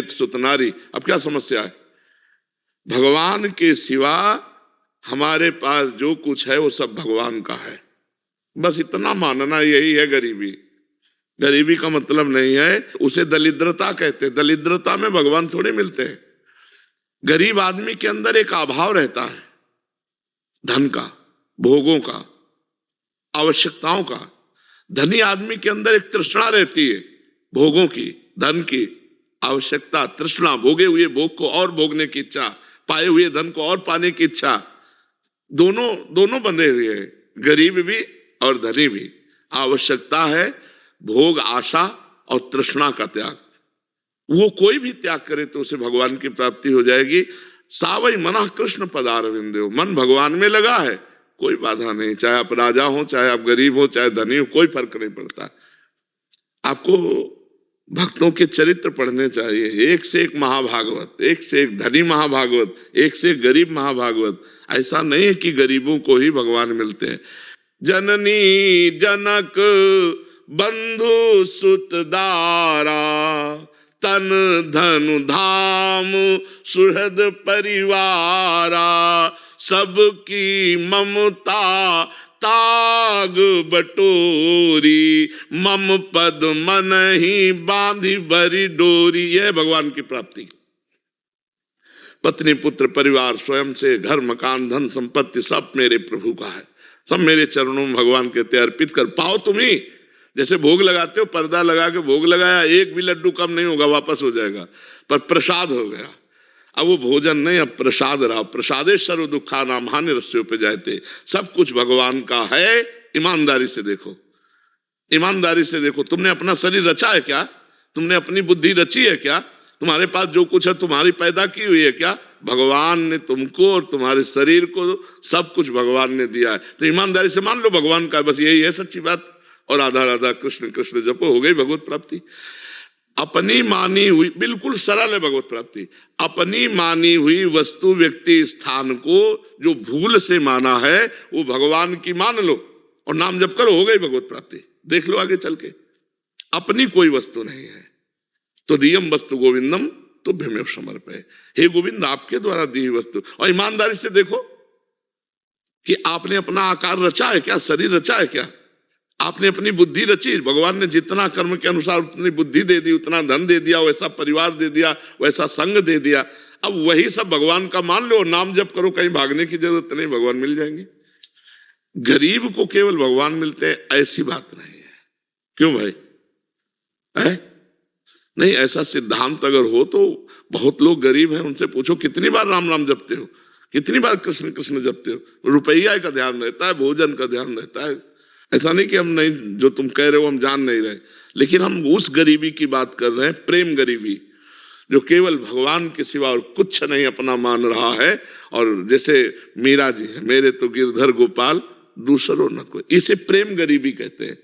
सुतनारी। अब क्या समस्या है? भगवान के सिवा हमारे पास जो कुछ है वो सब भगवान का है, बस इतना मानना, यही है गरीबी। गरीबी का मतलब नहीं है, उसे दरिद्रता कहते हैं। दरिद्रता में भगवान थोड़े मिलते हैं। गरीब आदमी के अंदर एक अभाव रहता है, धन का, भोगों का, आवश्यकताओं का। धनी आदमी के अंदर एक तृष्णा रहती है, भोगों की, धन की, आवश्यकता, तृष्णा, भोगे हुए भोग को और भोगने की इच्छा, पाए हुए धन को और पाने की इच्छा। दोनों बंधे हुए हैं, गरीब भी और धनी भी। आवश्यकता है भोग, आशा और तृष्णा का त्याग। वो कोई भी त्याग करे तो उसे भगवान की प्राप्ति हो जाएगी। सावई मना कृष्ण पदारविंदो, मन भगवान में लगा है, कोई बाधा नहीं। चाहे आप राजा हो, चाहे आप गरीब हो, चाहे धनी हो, कोई फर्क नहीं पड़ता। आपको भक्तों के चरित्र पढ़ने चाहिए, एक से एक महाभागवत, एक से एक धनी महाभागवत, एक से एक गरीब महाभागवत। ऐसा नहीं है कि गरीबों को ही भगवान मिलते हैं। जननी जनक बंधु सुत दारा, तन धनु धाम सुहृद परिवारा, सबकी ममता ताग बटोरी, मम पद मन ही बांधी बरी डोरी। यह भगवान की प्राप्ति। पत्नी पुत्र परिवार स्वयं से, घर मकान धन संपत्ति सब मेरे प्रभु का है, सब मेरे चरणों में भगवान के ते अर्पित कर पाओ। तुम्ही जैसे भोग लगाते हो, पर्दा लगा के भोग लगाया, एक भी लड्डू कम नहीं होगा, वापस हो जाएगा, पर प्रसाद हो गया। अब वो भोजन नहीं, अब प्रसाद रहा। प्रसादे सर्व दुखा नाम हानि रस्यों पे जाते। सब कुछ भगवान का है। ईमानदारी से देखो, ईमानदारी से देखो। तुमने अपना शरीर रचा है क्या? तुमने अपनी बुद्धि रची है क्या? तुम्हारे पास जो कुछ है तुम्हारी पैदा की हुई है क्या? भगवान ने तुमको और तुम्हारे शरीर को सब कुछ भगवान ने दिया है। तो ईमानदारी से मान लो भगवान का, बस यही है सच्ची बात। और राधा राधा कृष्ण कृष्ण जपो, हो गई भगवत प्राप्ति। अपनी मानी हुई, बिल्कुल सरल है भगवत प्राप्ति। अपनी मानी हुई वस्तु, व्यक्ति, स्थान को जो भूल से माना है वो भगवान की मान लो और नाम जप करो, हो गई भगवत प्राप्ति। देख लो आगे चल के। अपनी कोई वस्तु नहीं है तो दियम वस्तु गोविंदम तो भ्यमेव समर्पय। हे गोविंद, आपके द्वारा दी हुई वस्तु। और ईमानदारी से देखो कि आपने अपना आकार रचा है क्या? शरीर रचा है क्या? आपने अपनी बुद्धि रची? भगवान ने जितना कर्म के अनुसार उतनी बुद्धि दे दी, उतना धन दे दिया, वैसा परिवार दे दिया, वैसा संग दे दिया। अब वही सब भगवान का मान लो, नाम जप करो, कहीं भागने की जरूरत नहीं, भगवान मिल जाएंगे। गरीब को केवल भगवान मिलते हैं ऐसी बात नहीं है। क्यों भाई? है नहीं, ऐसा सिद्धांत अगर हो तो बहुत लोग गरीब हैं, उनसे पूछो कितनी बार राम राम जपते हो, कितनी बार कृष्ण कृष्ण जपते हो? रुपया का ध्यान रहता है, भोजन का ध्यान रहता है। ऐसा नहीं कि हम नहीं, जो तुम कह रहे हो हम जान नहीं रहे, लेकिन हम उस गरीबी की बात कर रहे हैं, प्रेम गरीबी, जो केवल भगवान के सिवा और कुछ नहीं अपना मान रहा है। और जैसे मीरा जी है, मेरे तो गिरधर गोपाल दूसरों न कोई, इसे प्रेम गरीबी कहते हैं।